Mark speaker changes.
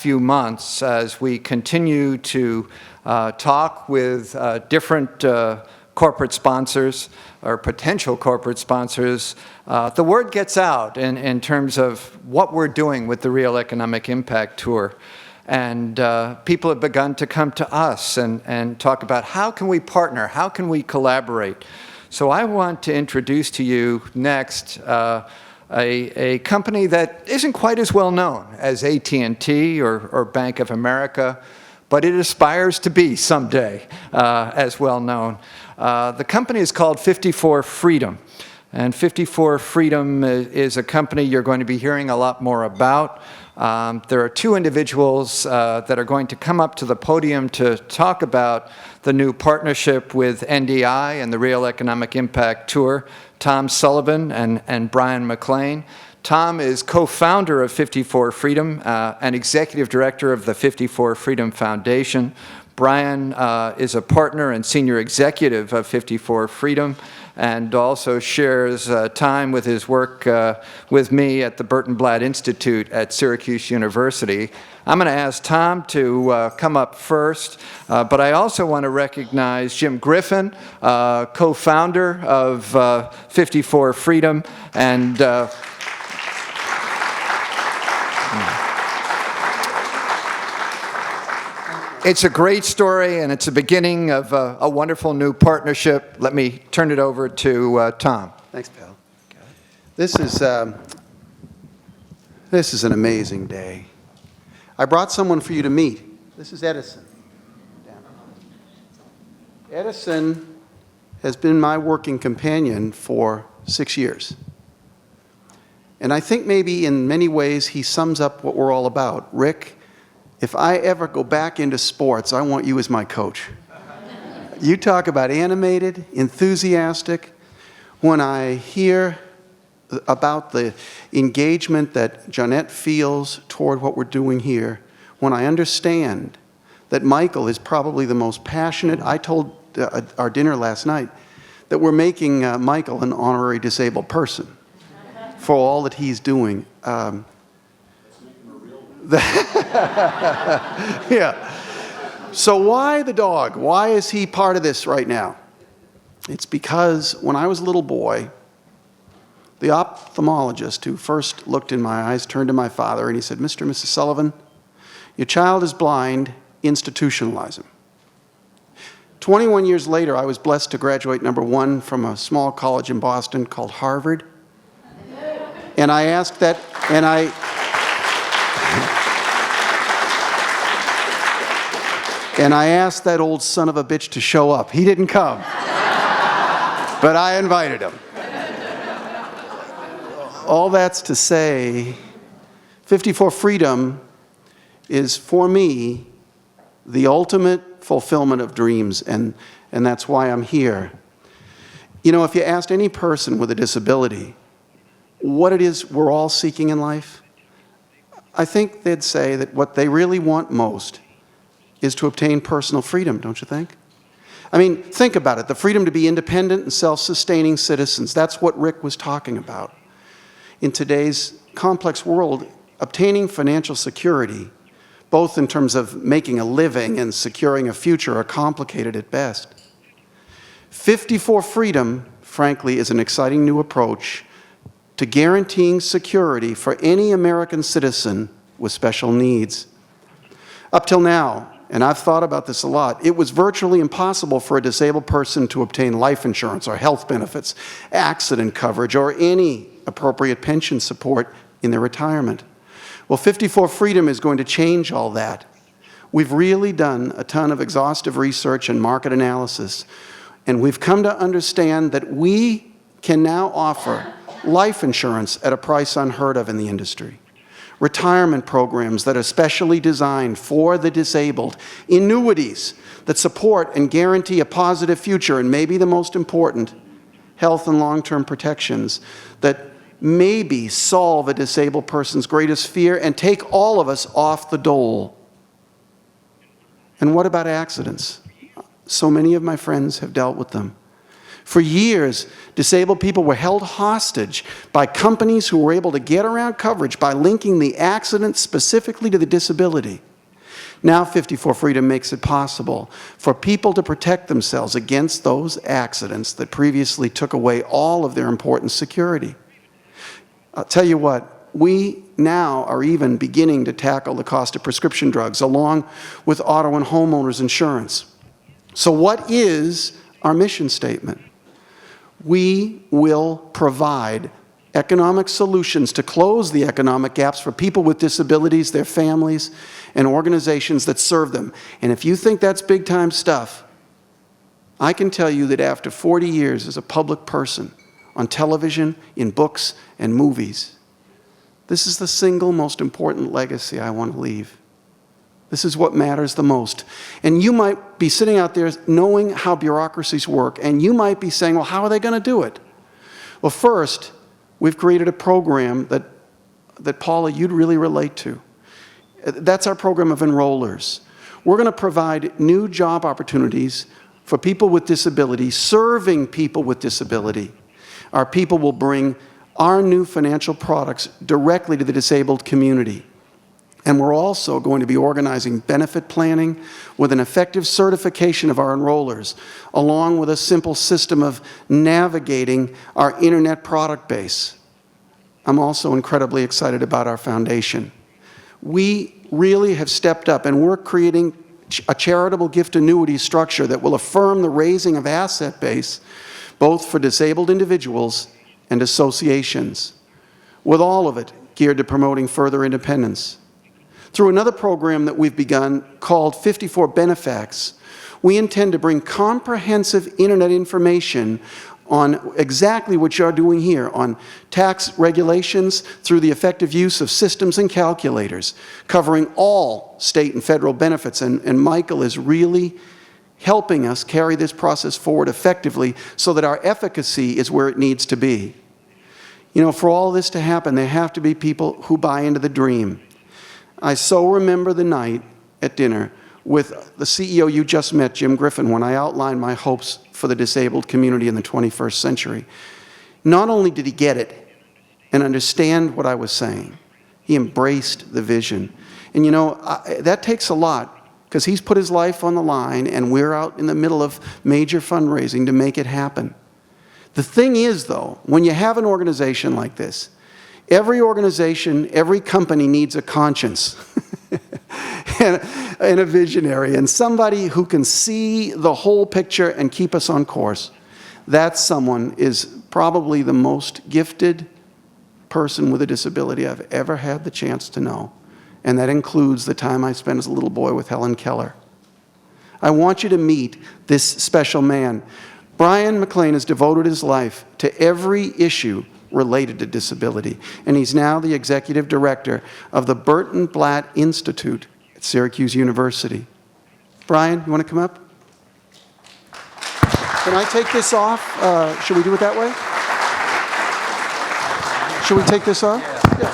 Speaker 1: few months as we continue to talk with different corporate sponsors or potential corporate sponsors, the word gets out in terms of what we're doing with the Real Economic Impact Tour. And people have begun to come to us and talk about how can we partner, how can we collaborate. So I want to introduce to you next a company that isn't quite as well known as AT&T or Bank of America, but it aspires to be someday as well known. The company is called 54 Freedom. And 54 Freedom is a company you're going to be hearing a lot more about. There are two individuals that are going to come up to the podium to talk about the new partnership with NDI and the Real Economic Impact Tour, Tom Sullivan and Brian McLean. Tom is co-founder of 54 Freedom and executive director of the 54 Freedom Foundation. Brian is a partner and senior executive of 54 Freedom and also shares time with his work with me at the Burton Blatt Institute at Syracuse University. I'm going to ask Tom to come up first, but I also want to recognize Jim Griffin, co-founder of 54 Freedom, and it's a great story, and it's the beginning of a wonderful new partnership. Let me turn it over to Tom.
Speaker 2: Thanks, Bill. This is an amazing day. I brought someone for you to meet. This is Edison. Edison has been my working companion for 6 years. And I think maybe in many ways he sums up what we're all about. Rick, if I ever go back into sports, I want you as my coach. You talk about animated, enthusiastic. When I hear about the engagement that Jeanette feels toward what we're doing here, when I understand that Michael is probably the most passionate, I told our dinner last night that we're making Michael an honorary disabled person for all that he's doing. Yeah. So why the dog? Why is he part of this right now? It's because when I was a little boy, the ophthalmologist who first looked in my eyes turned to my father and he said, "Mr. and Mrs. Sullivan, your child is blind, institutionalize him." 21 years later, I was blessed to graduate #1 from a small college in Boston called Harvard. And I asked that, and I asked that old son of a bitch to show up. He didn't come, but I invited him. All that's to say, 54 Freedom is, for me, the ultimate fulfillment of dreams, and that's why I'm here. You know, if you asked any person with a disability what it is we're all seeking in life, I think they'd say that what they really want most is to obtain personal freedom, don't you think? I mean, think about it. The freedom to be independent and self-sustaining citizens. That's what Rick was talking about. In today's complex world, obtaining financial security, both in terms of making a living and securing a future, are complicated at best. 54 Freedom, frankly, is an exciting new approach to guaranteeing security for any American citizen with special needs. Up till now, and I've thought about this a lot, it was virtually impossible for a disabled person to obtain life insurance or health benefits, accident coverage, or any appropriate pension support in their retirement. Well, 54 Freedom is going to change all that. We've really done a ton of exhaustive research and market analysis, and we've come to understand that we can now offer life insurance at a price unheard of in the industry, retirement programs that are specially designed for the disabled, annuities that support and guarantee a positive future, and maybe the most important, health and long-term protections that maybe solve a disabled person's greatest fear and take all of us off the dole. And what about accidents? So many of my friends have dealt with them. For years, disabled people were held hostage by companies who were able to get around coverage by linking the accident specifically to the disability. Now 54 Freedom makes it possible for people to protect themselves against those accidents that previously took away all of their important security. I'll tell you what, we now are even beginning to tackle the cost of prescription drugs along with auto and homeowners insurance. So what is our mission statement? We will provide economic solutions to close the economic gaps for people with disabilities, their families, and organizations that serve them. And if you think that's big-time stuff, I can tell you that after 40 years as a public person, on television, in books, and movies, this is the single most important legacy I want to leave. This is what matters the most. And you might be sitting out there knowing how bureaucracies work, and you might be saying, well, how are they going to do it? Well, first, we've created a program that Paula, you'd really relate to. That's our program of enrollers. We're going to provide new job opportunities for people with disability, serving people with disability. Our people will bring our new financial products directly to the disabled community. And we're also going to be organizing benefit planning with an effective certification of our enrollers, along with a simple system of navigating our internet product base. I'm also incredibly excited about our foundation. We really have stepped up, and we're creating a charitable gift annuity structure that will affirm the raising of asset base, both for disabled individuals and associations, with all of it geared to promoting further independence. Through another program that we've begun called 54 Benefax, we intend to bring comprehensive internet information on exactly what you're doing here, on tax regulations through the effective use of systems and calculators, covering all state and federal benefits. And Michael is really helping us carry this process forward effectively so that our efficacy is where it needs to be. You know, for all this to happen, there have to be people who buy into the dream. I so remember the night at dinner with the CEO you just met, Jim Griffin, when I outlined my hopes for the disabled community in the 21st century. Not only did he get it and understand what I was saying, he embraced the vision. And you know, that takes a lot, because he's put his life on the line and we're out in the middle of major fundraising to make it happen. The thing is, though, when you have an organization like this, every organization, every company needs a conscience and a visionary and somebody who can see the whole picture and keep us on course. That someone is probably the most gifted person with a disability I've ever had the chance to know. And that includes the time I spent as a little boy with Helen Keller. I want you to meet this special man. Brian McLean has devoted his life to every issue related to disability, and he's now the executive director of the Burton Blatt Institute at Syracuse University. Brian, you want to come up? Can I take this off? Should we do it that way? Should we take this off?
Speaker 1: Yeah,